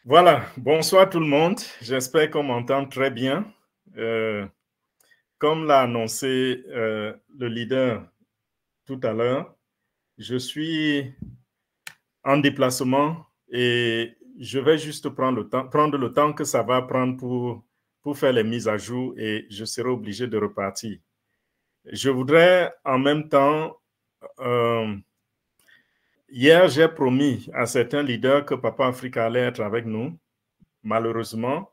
Voilà, bonsoir tout le monde. J'espère qu'on m'entend très bien. Comme l'a annoncé le leader tout à l'heure, je suis en déplacement et je vais juste prendre le temps que ça va prendre pour faire les mises à jour et je serai obligé de repartir. Je voudrais en même temps, hier j'ai promis à certains leaders que Papa Africa allait être avec nous. Malheureusement,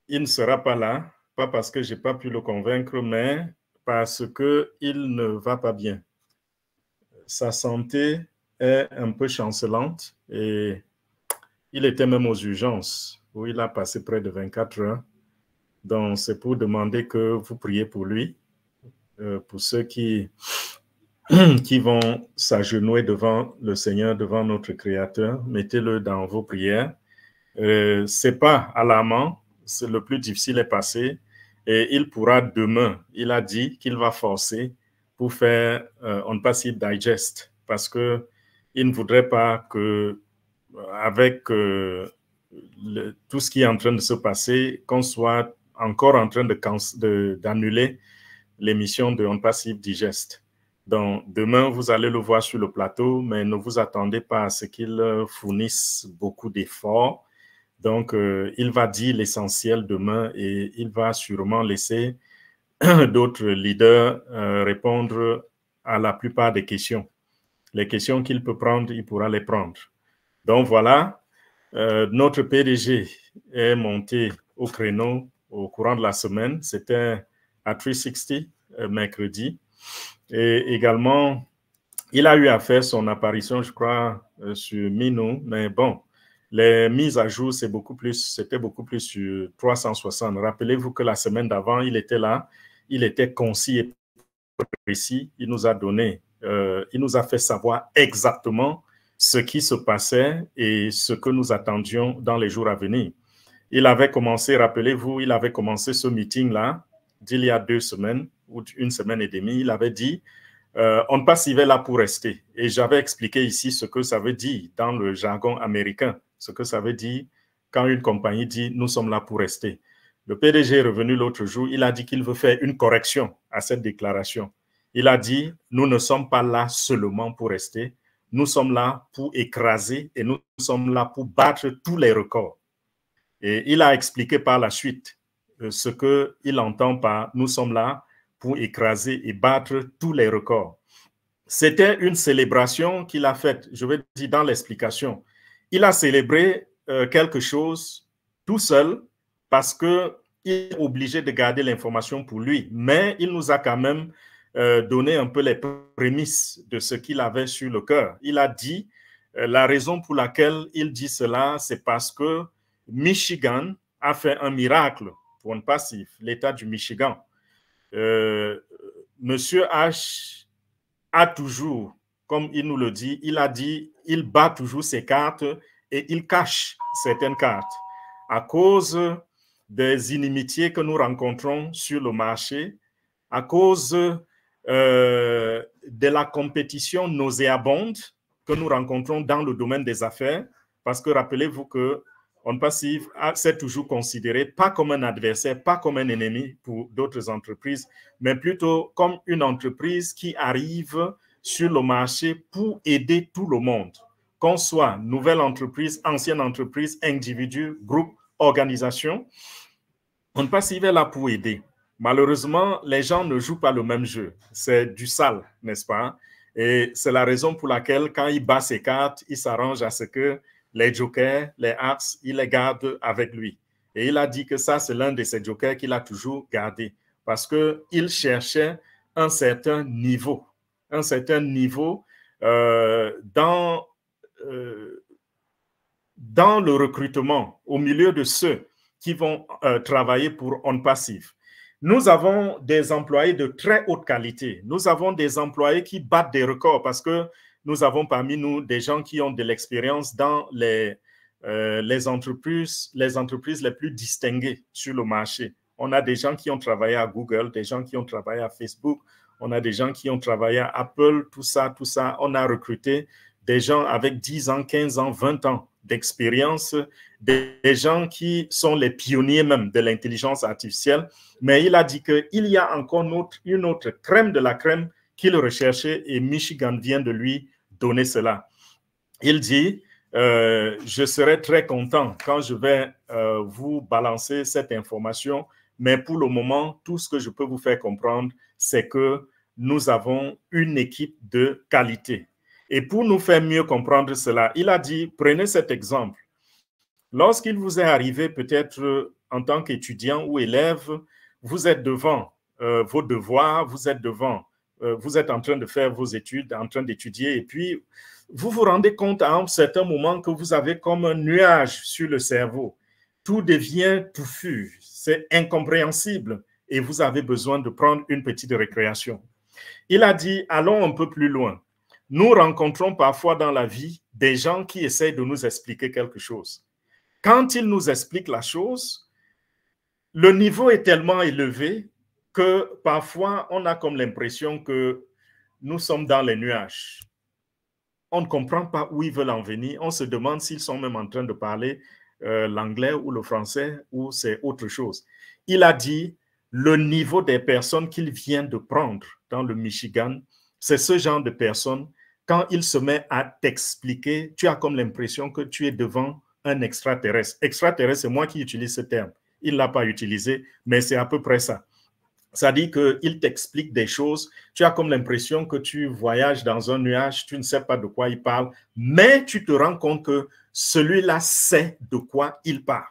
il ne sera pas là, pas parce que je n'ai pas pu le convaincre, mais parce qu'il ne va pas bien. Sa santé est un peu chancelante et il était même aux urgences où il a passé près de 24 heures. Donc, c'est pour demander que vous priez pour lui, pour ceux qui vont s'agenouiller devant le Seigneur, devant notre Créateur. Mettez-le dans vos prières. Ce n'est pas alarmant, le plus difficile est passé et il pourra demain, il a dit qu'il va forcer pour faire On Passive Digest parce qu'il ne voudrait pas que, avec tout ce qui est en train de se passer, qu'on soit encore en train d'annuler l'émission de On Passive Digest. Donc, demain, vous allez le voir sur le plateau, mais ne vous attendez pas à ce qu'il fournisse beaucoup d'efforts. Donc, il va dire l'essentiel demain et il va sûrement laisser d'autres leaders répondre à la plupart des questions. Les questions qu'il peut prendre, il pourra les prendre. Donc, voilà, notre PDG est monté au créneau au courant de la semaine. C'était à 360 mercredi. Et également, il a eu à faire son apparition, je crois, sur Minou, mais bon, les mises à jour, c'était beaucoup plus sur 360. Rappelez-vous que la semaine d'avant, il était là, il était concis et précis, il nous a fait savoir exactement ce qui se passait et ce que nous attendions dans les jours à venir. Il avait commencé, rappelez-vous, il avait commencé ce meeting-là d'il y a 2 semaines ou 1 semaine et demie, il avait dit on ne passive là pour rester. Et j'avais expliqué ici ce que ça veut dire dans le jargon américain, ce que ça veut dire quand une compagnie dit nous sommes là pour rester. Le PDG est revenu l'autre jour, il a dit qu'il veut faire une correction à cette déclaration. Il a dit nous ne sommes pas là seulement pour rester, nous sommes là pour écraser et nous sommes là pour battre tous les records. Et il a expliqué par la suite ce qu'il entend par nous sommes là pour écraser et battre tous les records. C'était une célébration qu'il a faite, je vais dire dans l'explication. Il a célébré quelque chose tout seul parce qu'il est obligé de garder l'information pour lui, mais il nous a quand même donné un peu les prémices de ce qu'il avait sur le cœur. Il a dit, la raison pour laquelle il dit cela, c'est parce que Michigan a fait un miracle pour On Passive, l'État du Michigan. Monsieur H a toujours, comme il nous le dit, il bat toujours ses cartes et il cache certaines cartes à cause des inimitiés que nous rencontrons sur le marché, à cause de la compétition nauséabonde que nous rencontrons dans le domaine des affaires, parce que rappelez-vous que On Passive s'est toujours considéré pas comme un adversaire, pas comme un ennemi pour d'autres entreprises, mais plutôt comme une entreprise qui arrive sur le marché pour aider tout le monde, qu'on soit nouvelle entreprise, ancienne entreprise, individu, groupe, organisation. On Passive est là pour aider. Malheureusement, les gens ne jouent pas le même jeu. C'est du sale, n'est-ce pas? Et c'est la raison pour laquelle, quand il bat ses cartes, il s'arrange à ce que les jokers, les hearts, il les garde avec lui. Et il a dit que ça, c'est l'un de ses jokers qu'il a toujours gardé parce qu'il cherchait un certain niveau dans le recrutement, au milieu de ceux qui vont travailler pour On Passive. Nous avons des employés de très haute qualité. Nous avons des employés qui battent des records parce que nous avons parmi nous des gens qui ont de l'expérience dans les entreprises les plus distinguées sur le marché. On a des gens qui ont travaillé à Google, des gens qui ont travaillé à Facebook, on a des gens qui ont travaillé à Apple, tout ça. On a recruté des gens avec 10 ans, 15 ans, 20 ans d'expérience, des gens qui sont les pionniers même de l'intelligence artificielle, mais il a dit qu'il y a encore une autre crème de la crème qu'il recherchait et Michigan vient de lui donner cela. Il dit, je serai très content quand je vais vous balancer cette information, mais pour le moment, tout ce que je peux vous faire comprendre, c'est que nous avons une équipe de qualité. Et pour nous faire mieux comprendre cela, il a dit, prenez cet exemple. Lorsqu'il vous est arrivé peut-être en tant qu'étudiant ou élève, vous êtes devant vos devoirs, vous êtes en train de faire vos études, en train d'étudier, et puis vous vous rendez compte à un certain moment que vous avez comme un nuage sur le cerveau. Tout devient touffu, c'est incompréhensible, et vous avez besoin de prendre une petite récréation. Il a dit, allons un peu plus loin. Nous rencontrons parfois dans la vie des gens qui essayent de nous expliquer quelque chose. Quand ils nous expliquent la chose, le niveau est tellement élevé que parfois on a comme l'impression que nous sommes dans les nuages. On ne comprend pas où ils veulent en venir. On se demande s'ils sont même en train de parler l'anglais ou le français ou c'est autre chose. Il a dit, le niveau des personnes qu'il vient de prendre dans le Michigan, c'est ce genre de personnes, quand il se met à t'expliquer, tu as comme l'impression que tu es devant un extraterrestre. Extraterrestre, c'est moi qui utilise ce terme. Il ne l'a pas utilisé, mais c'est à peu près ça. Ça dit qu'il t'explique des choses, tu as comme l'impression que tu voyages dans un nuage, tu ne sais pas de quoi il parle, mais tu te rends compte que celui-là sait de quoi il parle.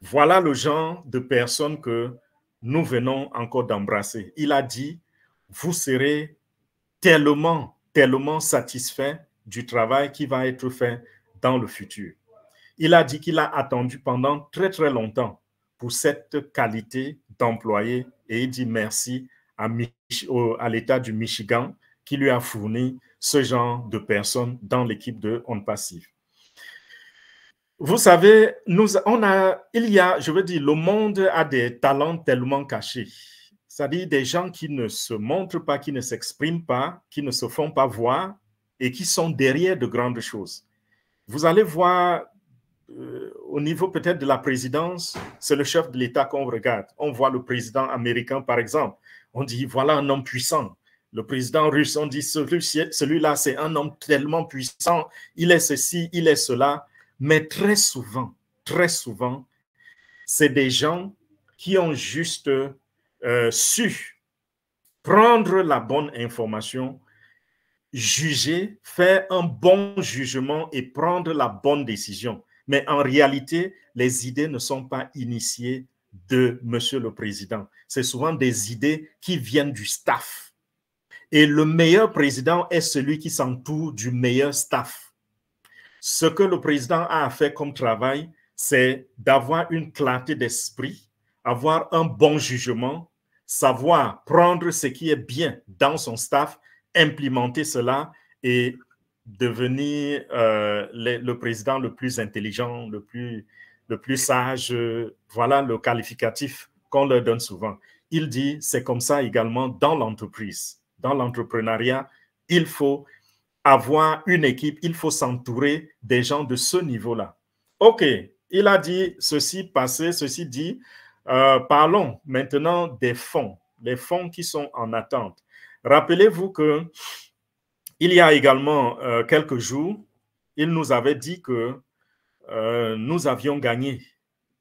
Voilà le genre de personnes que nous venons encore d'embrasser. Il a dit, vous serez tellement, tellement satisfait du travail qui va être fait dans le futur. Il a dit qu'il a attendu pendant très, très longtemps pour cette qualité d'employé et il dit merci à l'État du Michigan qui lui a fourni ce genre de personnes dans l'équipe de On Passive. Vous savez, je veux dire, le monde a des talents tellement cachés. C'est-à-dire des gens qui ne se montrent pas, qui ne s'expriment pas, qui ne se font pas voir et qui sont derrière de grandes choses. Vous allez voir au niveau peut-être de la présidence, c'est le chef de l'État qu'on regarde. On voit le président américain, par exemple. On dit, voilà un homme puissant. Le président russe, on dit, celui-là, c'est un homme tellement puissant. Il est ceci, il est cela. Mais très souvent, c'est des gens qui ont juste su prendre la bonne information, juger, faire un bon jugement et prendre la bonne décision. Mais en réalité, les idées ne sont pas initiées de Monsieur le Président. C'est souvent des idées qui viennent du staff. Et le meilleur président est celui qui s'entoure du meilleur staff. Ce que le président a à faire comme travail, c'est d'avoir une clarté d'esprit, avoir un bon jugement, savoir prendre ce qui est bien dans son staff, implémenter cela et devenir le président le plus intelligent, le plus sage. Voilà le qualificatif qu'on leur donne souvent. Il dit, c'est comme ça également dans l'entreprise. Dans l'entrepreneuriat, il faut avoir une équipe, il faut s'entourer des gens de ce niveau-là. OK, il a dit ceci passé, ceci dit. Parlons maintenant des fonds, les fonds qui sont en attente. Rappelez-vous qu'il y a également quelques jours, il nous avait dit que nous avions gagné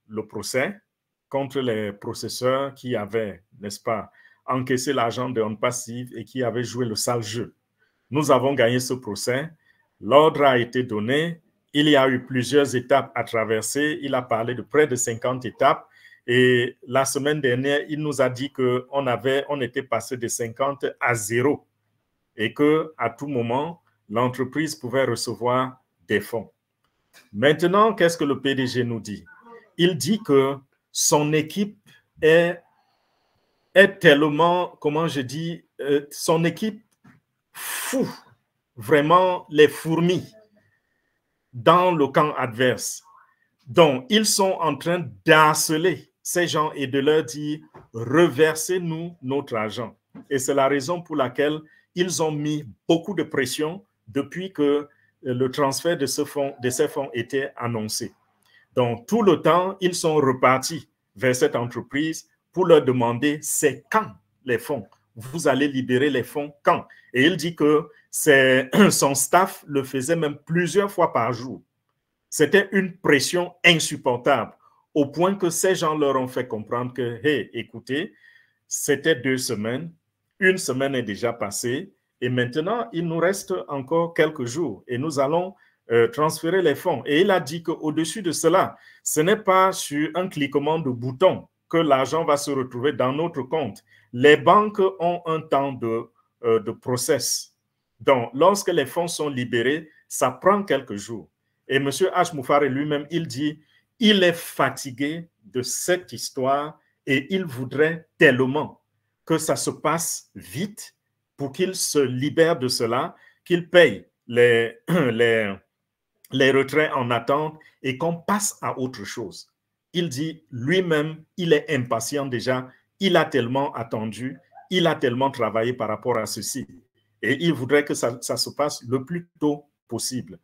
le procès contre les processeurs qui avaient, n'est-ce pas, encaissé l'argent de On Passive et qui avaient joué le sale jeu. Nous avons gagné ce procès. L'ordre a été donné. Il y a eu plusieurs étapes à traverser. Il a parlé de près de 50 étapes. Et la semaine dernière, il nous a dit qu'on était passé de 50 à 0 et qu'à tout moment, l'entreprise pouvait recevoir des fonds. Maintenant, qu'est-ce que le PDG nous dit? Il dit que son équipe est tellement, comment je dis, son équipe fou, vraiment les fourmis dans le camp adverse. Donc, ils sont en train d'harceler ces gens et de leur dire « reversez-nous notre argent ». Et c'est la raison pour laquelle ils ont mis beaucoup de pression depuis que le transfert de ces fonds était annoncé. Donc, tout le temps, ils sont repartis vers cette entreprise pour leur demander c'est quand les fonds. Vous allez libérer les fonds quand? Et il dit que son staff le faisait même plusieurs fois par jour. C'était une pression insupportable, au point que ces gens leur ont fait comprendre que, hey, écoutez, c'était 2 semaines, 1 semaine est déjà passée, et maintenant, il nous reste encore quelques jours, et nous allons transférer les fonds. Et il a dit qu'au-dessus de cela, ce n'est pas sur un cliquement de bouton que l'argent va se retrouver dans notre compte. Les banques ont un temps de process. Donc, lorsque les fonds sont libérés, ça prend quelques jours. Et M. H. Moufare lui-même, il dit, il est fatigué de cette histoire et il voudrait tellement que ça se passe vite pour qu'il se libère de cela, qu'il paye les retraits en attente et qu'on passe à autre chose. Il dit lui-même, il est impatient déjà, il a tellement attendu, il a tellement travaillé par rapport à ceci. Et il voudrait que ça se passe le plus tôt possible.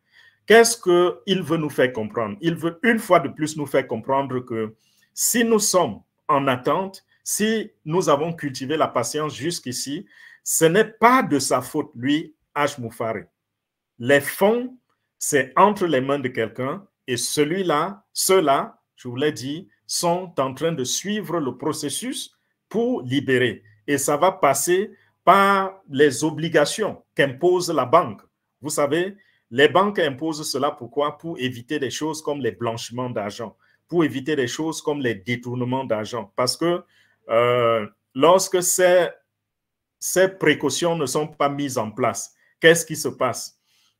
Qu'est-ce qu'il veut nous faire comprendre? Il veut une fois de plus nous faire comprendre que si nous sommes en attente, si nous avons cultivé la patience jusqu'ici, ce n'est pas de sa faute, lui, H. Moufare. Les fonds, c'est entre les mains de quelqu'un et ceux-là, je vous l'ai dit, sont en train de suivre le processus pour libérer. Et ça va passer par les obligations qu'impose la banque. Vous savez, les banques imposent cela pourquoi? Pour éviter des choses comme les blanchiments d'argent, pour éviter des choses comme les détournements d'argent. Parce que lorsque ces précautions ne sont pas mises en place, qu'est-ce qui se passe?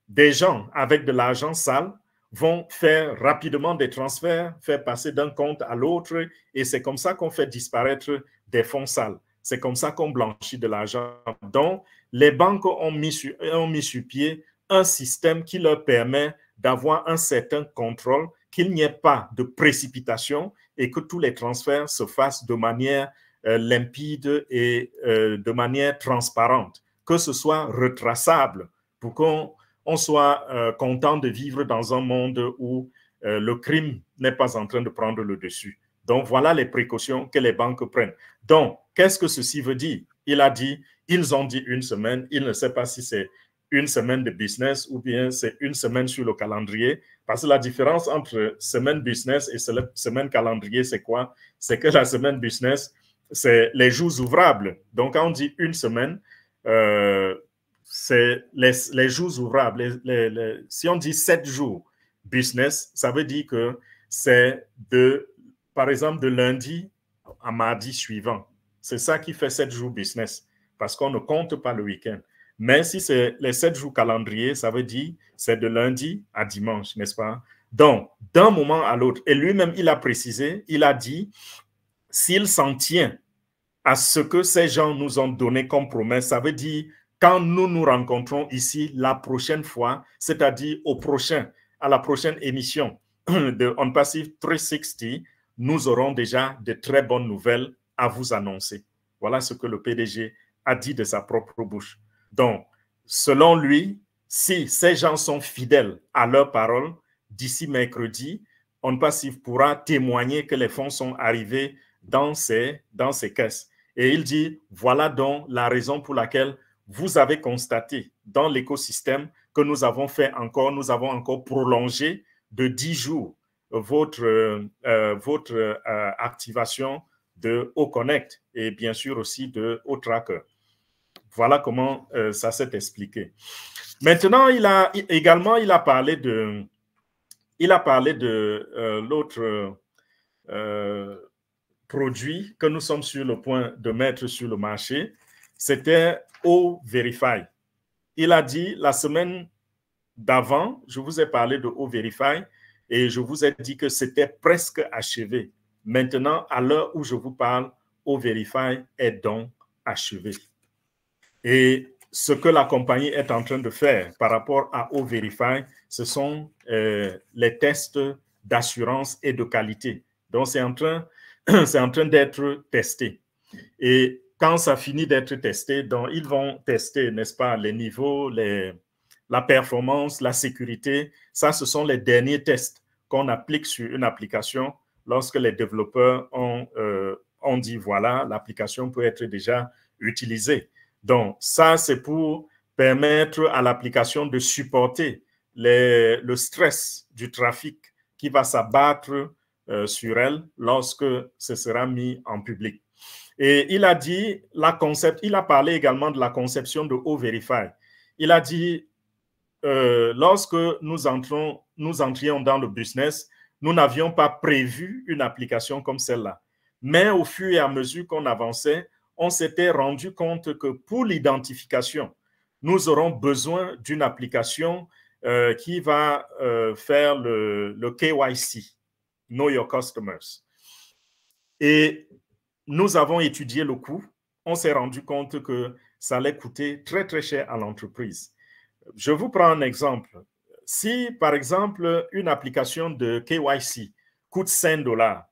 Des gens avec de l'argent sale vont faire rapidement des transferts, faire passer d'un compte à l'autre, et c'est comme ça qu'on fait disparaître des fonds sales. C'est comme ça qu'on blanchit de l'argent. Donc, les banques ont mis sur pied un système qui leur permet d'avoir un certain contrôle, qu'il n'y ait pas de précipitation et que tous les transferts se fassent de manière limpide et de manière transparente, que ce soit retraçable pour qu'on soit content de vivre dans un monde où le crime n'est pas en train de prendre le dessus. Donc, voilà les précautions que les banques prennent. Donc, qu'est-ce que ceci veut dire? Il a dit, ils ont dit 1 semaine, il ne sait pas si c'est 1 semaine de business ou bien c'est 1 semaine sur le calendrier. Parce que la différence entre semaine business et semaine calendrier, c'est quoi? C'est que la semaine business, c'est les jours ouvrables. Donc, quand on dit 1 semaine, c'est les jours ouvrables. Si on dit 7 jours business, ça veut dire que c'est par exemple, de lundi à mardi suivant. C'est ça qui fait 7 jours business, parce qu'on ne compte pas le week-end. Mais si c'est les 7 jours calendrier, ça veut dire c'est de lundi à dimanche, n'est-ce pas? Donc, d'un moment à l'autre, et lui-même, il a précisé, il a dit, s'il s'en tient à ce que ces gens nous ont donné comme promesse, ça veut dire, quand nous nous rencontrons ici la prochaine fois, c'est-à-dire à la prochaine émission de On Passive 360, nous aurons déjà de très bonnes nouvelles à vous annoncer. Voilà ce que le PDG a dit de sa propre bouche. Donc, selon lui, si ces gens sont fidèles à leur parole, d'ici mercredi, On Passive pourra témoigner que les fonds sont arrivés dans ses caisses. Et il dit, voilà donc la raison pour laquelle vous avez constaté dans l'écosystème que nous avons encore prolongé de 10 jours votre activation de O-Connect et bien sûr aussi de O-Tracker. Voilà comment ça s'est expliqué. Maintenant, il a parlé de l'autre produit que nous sommes sur le point de mettre sur le marché. C'était O-Verify. Il a dit la semaine d'avant, je vous ai parlé de O-Verify et je vous ai dit que c'était presque achevé. Maintenant, à l'heure où je vous parle, O-Verify est donc achevé. Et ce que la compagnie est en train de faire par rapport à O-Verify, ce sont les tests d'assurance et de qualité. Donc, c'est en train d'être testé. Et quand ça finit d'être testé, donc ils vont tester, n'est-ce pas, les niveaux, la performance, la sécurité. Ça, ce sont les derniers tests qu'on applique sur une application lorsque les développeurs ont dit, voilà, l'application peut être déjà utilisée. Donc, ça, c'est pour permettre à l'application de supporter le stress du trafic qui va s'abattre sur elle lorsque ce sera mis en public. Et il a dit, il a parlé également de la conception de O-Verify. Il a dit, lorsque nous entrions dans le business, nous n'avions pas prévu une application comme celle-là. Mais au fur et à mesure qu'on avançait, on s'était rendu compte que pour l'identification, nous aurons besoin d'une application qui va faire le KYC, Know Your Customers. Et nous avons étudié le coût. On s'est rendu compte que ça allait coûter très, très cher à l'entreprise. Je vous prends un exemple. Si, par exemple, une application de KYC coûte $5,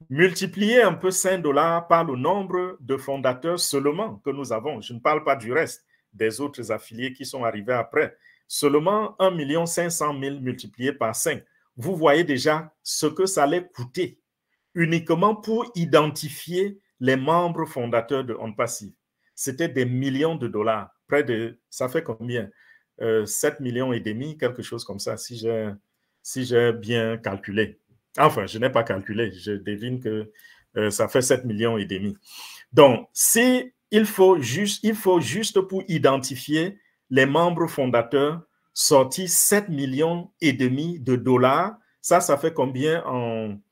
multipliez un peu $5 par le nombre de fondateurs seulement que nous avons. Je ne parle pas du reste des autres affiliés qui sont arrivés après. Seulement 1 500 000 multiplié par 5. Vous voyez déjà ce que ça allait coûter uniquement pour identifier les membres fondateurs de OnPassive. C'était des millions de dollars. Ça fait combien? 7 millions et demi, quelque chose comme ça, si j'ai bien calculé. Enfin, je n'ai pas calculé, je devine que ça fait 7 millions et demi. Donc, il faut juste pour identifier les membres fondateurs sortir 7 millions et demi de dollars. Ça fait combien en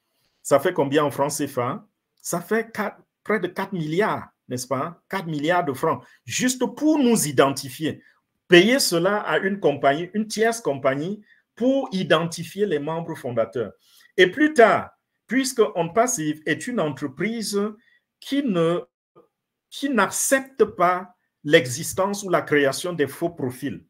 francs CFA? Ça fait près de 4 milliards, n'est-ce pas? 4 milliards de francs, juste pour nous identifier. Payer cela à une compagnie, une tierce compagnie, pour identifier les membres fondateurs. Et plus tard, puisque OnPassive est une entreprise qui n'accepte pas l'existence ou la création des faux profils.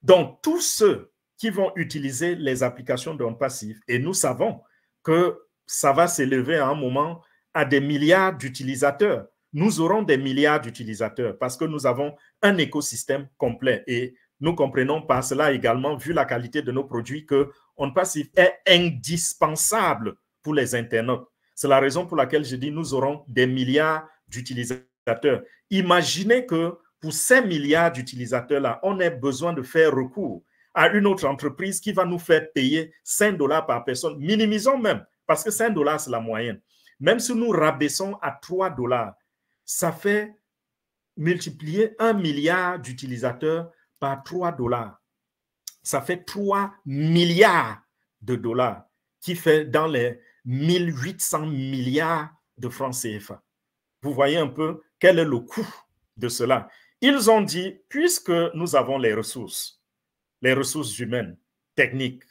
Donc, tous ceux qui vont utiliser les applications d'OnPassive, et nous savons que ça va s'élever à un moment à des milliards d'utilisateurs. Nous aurons des milliards d'utilisateurs parce que nous avons un écosystème complet. Et nous comprenons par cela également, vu la qualité de nos produits, que OnPassive est indispensable pour les internautes. C'est la raison pour laquelle je dis nous aurons des milliards d'utilisateurs. Imaginez que pour ces milliards d'utilisateurs-là, on ait besoin de faire recours à une autre entreprise qui va nous faire payer $5 par personne. Minimisons même, parce que $5, c'est la moyenne. Même si nous rabaissons à $3, ça fait multiplier 1 milliard d'utilisateurs par $3. Ça fait 3 milliards de dollars, qui fait dans les 1800 milliards de francs CFA. Vous voyez un peu quel est le coût de cela. Ils ont dit, puisque nous avons les ressources humaines, techniques,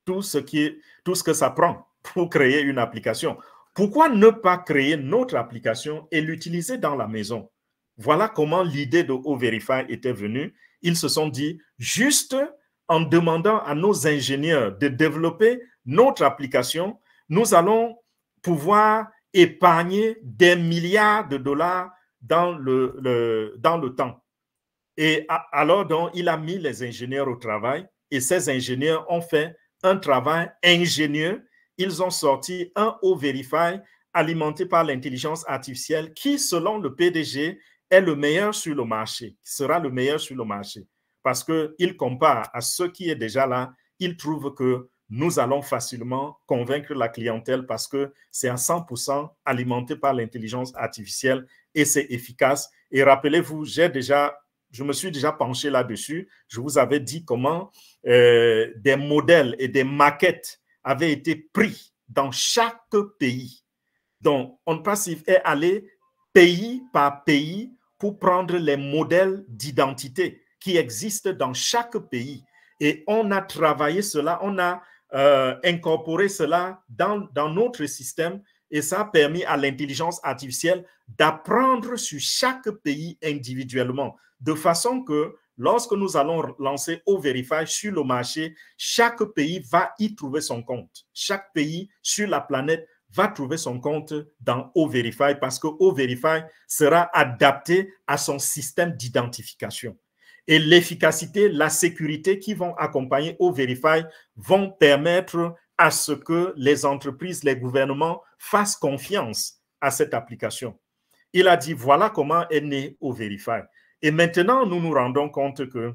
tout ce que ça prend pour créer une application, pourquoi ne pas créer notre application et l'utiliser dans la maison? Voilà comment l'idée de O-Verify était venue. Ils se sont dit, juste en demandant à nos ingénieurs de développer notre application, nous allons pouvoir épargner des milliards de dollars dans le temps. Et alors, donc, il a mis les ingénieurs au travail et ces ingénieurs ont fait un travail ingénieux. Ils ont sorti un O-Verify alimenté par l'intelligence artificielle qui, selon le PDG, est le meilleur sur le marché, sera le meilleur sur le marché. Parce qu'il compare à ce qui est déjà là, il trouve que nous allons facilement convaincre la clientèle parce que c'est à 100% alimenté par l'intelligence artificielle et c'est efficace. Et rappelez-vous, je me suis déjà penché là-dessus. Je vous avais dit comment des modèles et des maquettes avaient été pris dans chaque pays. Donc, OnPassive est allé pays par pays pour prendre les modèles d'identité qui existent dans chaque pays. Et on a travaillé cela, on a incorporé cela dans notre système et ça a permis à l'intelligence artificielle d'apprendre sur chaque pays individuellement, de façon que lorsque nous allons lancer O-Verify sur le marché, chaque pays va y trouver son compte. Chaque pays sur la planète va trouver son compte dans O-Verify parce que O-Verify sera adapté à son système d'identification. et l'efficacité, la sécurité qui vont accompagner O-Verify vont permettre à ce que les entreprises, les gouvernements fassent confiance à cette application. Il a dit, voilà comment est né O-Verify. Et maintenant, nous nous rendons compte que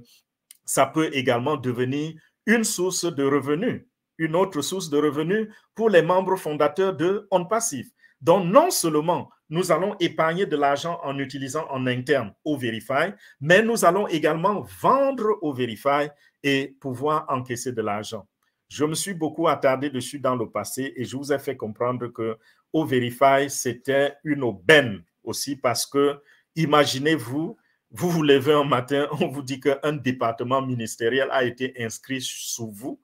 ça peut également devenir une source de revenus, une autre source de revenus pour les membres fondateurs de OnPassive. Donc, non seulement nous allons épargner de l'argent en utilisant en interne O-Verify, mais nous allons également vendre O-Verify et pouvoir encaisser de l'argent. Je me suis beaucoup attardé dessus dans le passé et je vous ai fait comprendre que O-Verify, c'était une aubaine aussi parce que, imaginez-vous, vous vous levez un matin, on vous dit qu'un département ministériel a été inscrit sous vous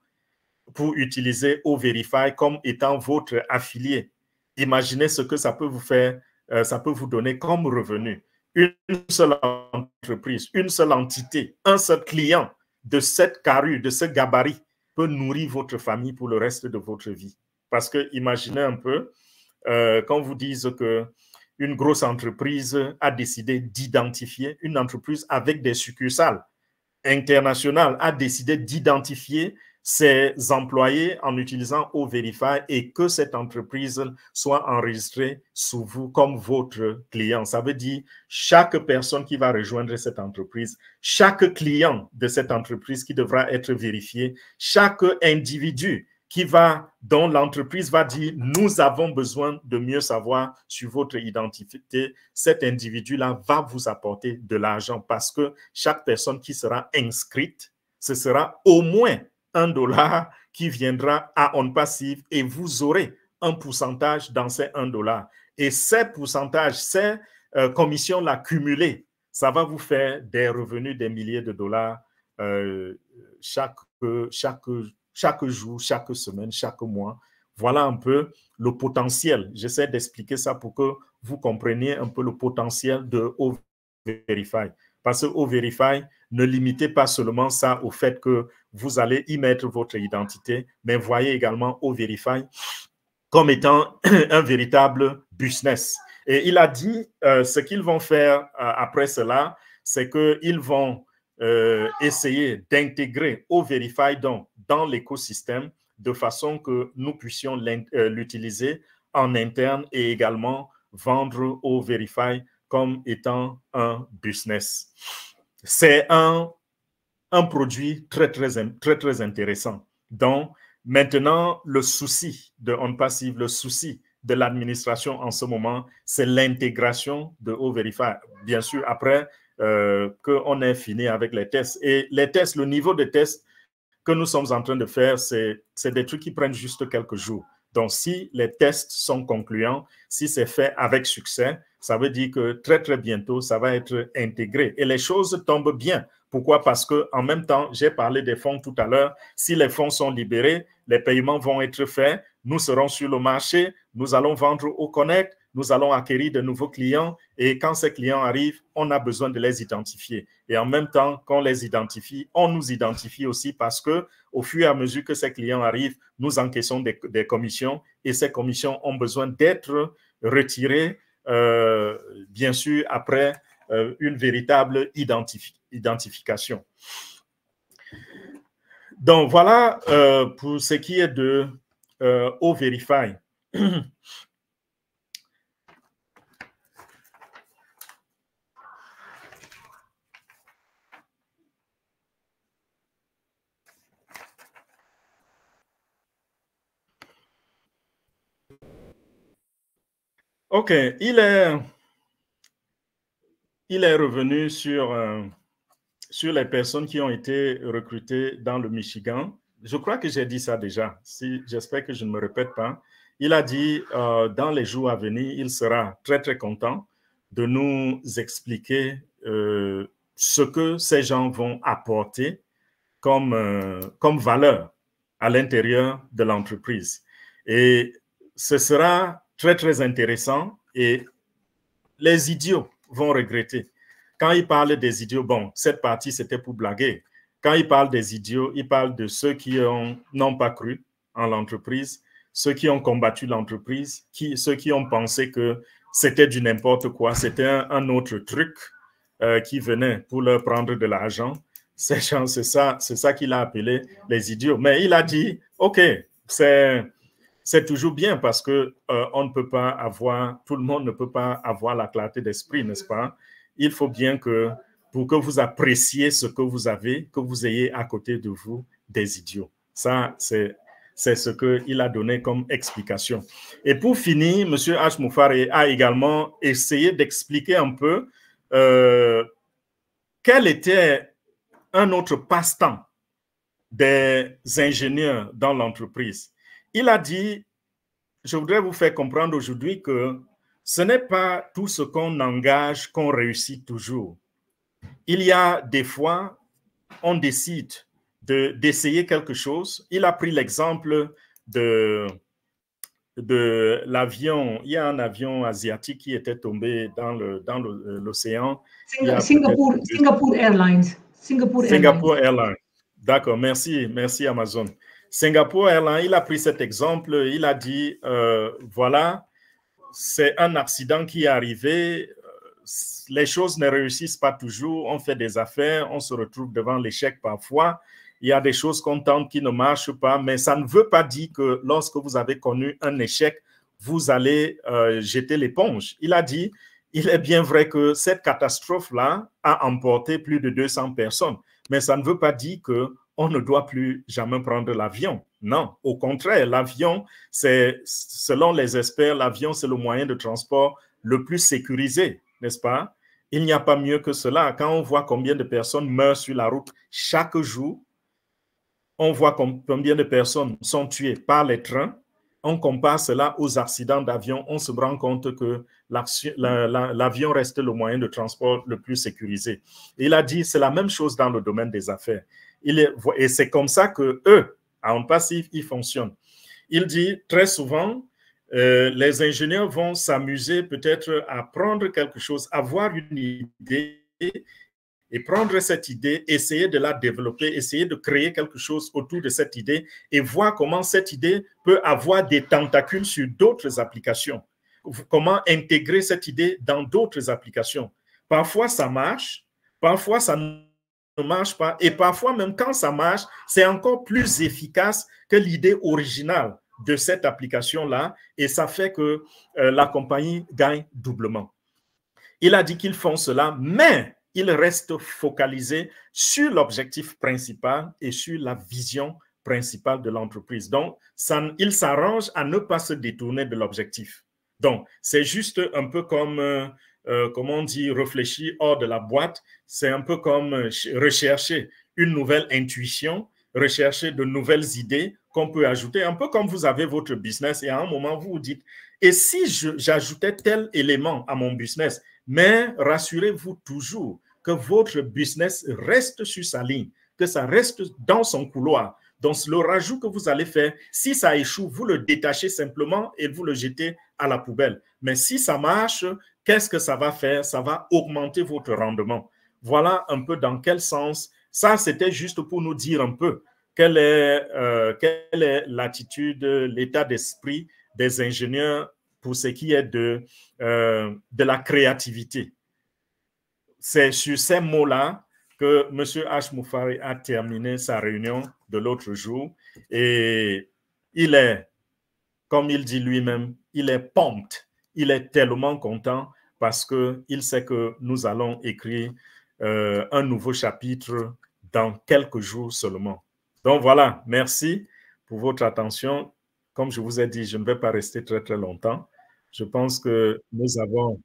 pour utiliser O-Verify comme étant votre affilié. Imaginez ce que ça peut vous faire, ça peut vous donner comme revenu. Une seule entreprise, une seule entité, un seul client de cette carrure, de ce gabarit peut nourrir votre famille pour le reste de votre vie. Parce que imaginez un peu, quand vous dites que une grosse entreprise a décidé d'identifier, une entreprise avec des succursales internationales a décidé d'identifier ses employés en utilisant O-Verify et que cette entreprise soit enregistrée sous vous comme votre client. Ça veut dire chaque personne qui va rejoindre cette entreprise, chaque client de cette entreprise qui devra être vérifié, chaque individu dont l'entreprise va dire, nous avons besoin de mieux savoir sur votre identité, cet individu-là va vous apporter de l'argent parce que chaque personne qui sera inscrite, ce sera au moins $1 qui viendra à OnPassive et vous aurez un pourcentage dans ces $1. Et ces pourcentages, ces commissions-là cumulées, ça va vous faire des revenus des milliers de dollars chaque jour, chaque semaine, chaque mois. Voilà un peu le potentiel. J'essaie d'expliquer ça pour que vous compreniez un peu le potentiel de O-Verify. Parce que O-Verify, ne limitez pas seulement ça au fait que vous allez y mettre votre identité, mais voyez également O-Verify comme étant un véritable business. Et il a dit, ce qu'ils vont faire après cela, c'est qu'ils vont essayer d'intégrer O-Verify dans l'écosystème de façon que nous puissions l'utiliser en interne et également vendre O-Verify comme étant un business. C'est un produit très intéressant. Donc, maintenant, le souci de OnPassive, le souci de l'administration en ce moment, c'est l'intégration de O-Verify. Bien sûr, après qu'on ait fini avec les tests. Et les tests, le niveau de tests que nous sommes en train de faire, c'est des trucs qui prennent juste quelques jours. Donc, si les tests sont concluants, si c'est fait avec succès, ça veut dire que très bientôt, ça va être intégré. Et les choses tombent bien. Pourquoi? Parce qu'en même temps, j'ai parlé des fonds tout à l'heure. Si les fonds sont libérés, les paiements vont être faits. Nous serons sur le marché. Nous allons vendre au Connect. Nous allons acquérir de nouveaux clients. Et quand ces clients arrivent, on a besoin de les identifier. Et en même temps, quand on les identifie, on nous identifie aussi parce que au fur et à mesure que ces clients arrivent, nous encaissons des commissions. Et ces commissions ont besoin d'être retirées, bien sûr, après une véritable identification. Donc, voilà pour ce qui est de O-Verify. OK, il est revenu sur les personnes qui ont été recrutées dans le Michigan. Je crois que j'ai dit ça déjà. J'espère que je ne me répète pas. Il a dit dans les jours à venir, il sera très content de nous expliquer ce que ces gens vont apporter comme valeur à l'intérieur de l'entreprise. Et ce sera très intéressant et les idiots vont regretter. Quand il parle des idiots, bon, cette partie, c'était pour blaguer. Quand il parle des idiots, il parle de ceux qui n'ont pas cru en l'entreprise, ceux qui ont combattu l'entreprise, ceux qui ont pensé que c'était du n'importe quoi, c'était un autre truc. qui venaient pour leur prendre de l'argent. Ces gens, c'est ça qu'il a appelé les idiots. Mais il a dit, OK, c'est toujours bien parce que on ne peut pas avoir, tout le monde ne peut pas avoir la clarté d'esprit, n'est-ce pas? Il faut bien que, pour que vous appréciez ce que vous avez, que vous ayez à côté de vous des idiots. Ça, c'est ce qu'il a donné comme explication. Et pour finir, M. H. Moufari a également essayé d'expliquer un peu quel était un autre passe-temps des ingénieurs dans l'entreprise. Il a dit, je voudrais vous faire comprendre aujourd'hui que ce n'est pas tout ce qu'on engage qu'on réussit toujours. Il y a des fois, on décide d'essayer quelque chose. Il a pris l'exemple de l'avion. Il y a un avion asiatique qui était tombé dans l'océan. Singapore Airlines. Singapore Airlines. D'accord, merci Amazon. Singapore Airlines, il a pris cet exemple, il a dit, voilà, c'est un accident qui est arrivé, les choses ne réussissent pas toujours, on fait des affaires, on se retrouve devant l'échec parfois, il y a des choses qu'on tente qui ne marchent pas, mais ça ne veut pas dire que lorsque vous avez connu un échec, vous allez jeter l'éponge. Il a dit, il est bien vrai que cette catastrophe-là a emporté plus de 200 personnes, mais ça ne veut pas dire qu'on ne doit plus jamais prendre l'avion. Non, au contraire, l'avion, c'est, selon les experts, l'avion, c'est le moyen de transport le plus sécurisé, n'est-ce pas? Il n'y a pas mieux que cela. Quand on voit combien de personnes meurent sur la route chaque jour, on voit combien de personnes sont tuées par les trains, on compare cela aux accidents d'avion, on se rend compte que l'avion reste le moyen de transport le plus sécurisé. Il a dit, c'est la même chose dans le domaine des affaires. Et c'est comme ça que eux, à un passif, ils fonctionnent. Il dit, très souvent, les ingénieurs vont s'amuser peut-être à prendre quelque chose, avoir une idée, et prendre cette idée, essayer de la développer, essayer de créer quelque chose autour de cette idée et voir comment cette idée peut avoir des tentacules sur d'autres applications. Comment intégrer cette idée dans d'autres applications. Parfois, ça marche, parfois, ça ne marche pas, et parfois, même quand ça marche, c'est encore plus efficace que l'idée originale de cette application-là, et ça fait que la compagnie gagne doublement. Il a dit qu'ils font cela, mais il reste focalisé sur l'objectif principal et sur la vision principale de l'entreprise. Donc, il s'arrange à ne pas se détourner de l'objectif. Donc, c'est juste un peu comme, comment on dit, réfléchir hors de la boîte. C'est un peu comme rechercher une nouvelle intuition, rechercher de nouvelles idées qu'on peut ajouter. Un peu comme vous avez votre business et à un moment, vous vous dites, et si j'ajoutais tel élément à mon business? Mais rassurez-vous toujours que votre business reste sur sa ligne, que ça reste dans son couloir. Donc, le rajout que vous allez faire, si ça échoue, vous le détachez simplement et vous le jetez à la poubelle. Mais si ça marche, qu'est-ce que ça va faire? Ça va augmenter votre rendement. Voilà un peu dans quel sens. Ça, c'était juste pour nous dire un peu quelle est l'attitude, l'état d'esprit des ingénieurs pour ce qui est de la créativité. C'est sur ces mots-là que M. H. Moufari a terminé sa réunion de l'autre jour et il est, comme il dit lui-même, il est pumped, il est tellement content parce qu'il sait que nous allons écrire un nouveau chapitre dans quelques jours seulement. Donc voilà, merci pour votre attention. Comme je vous ai dit, je ne vais pas rester très, très longtemps. Je pense que nous avons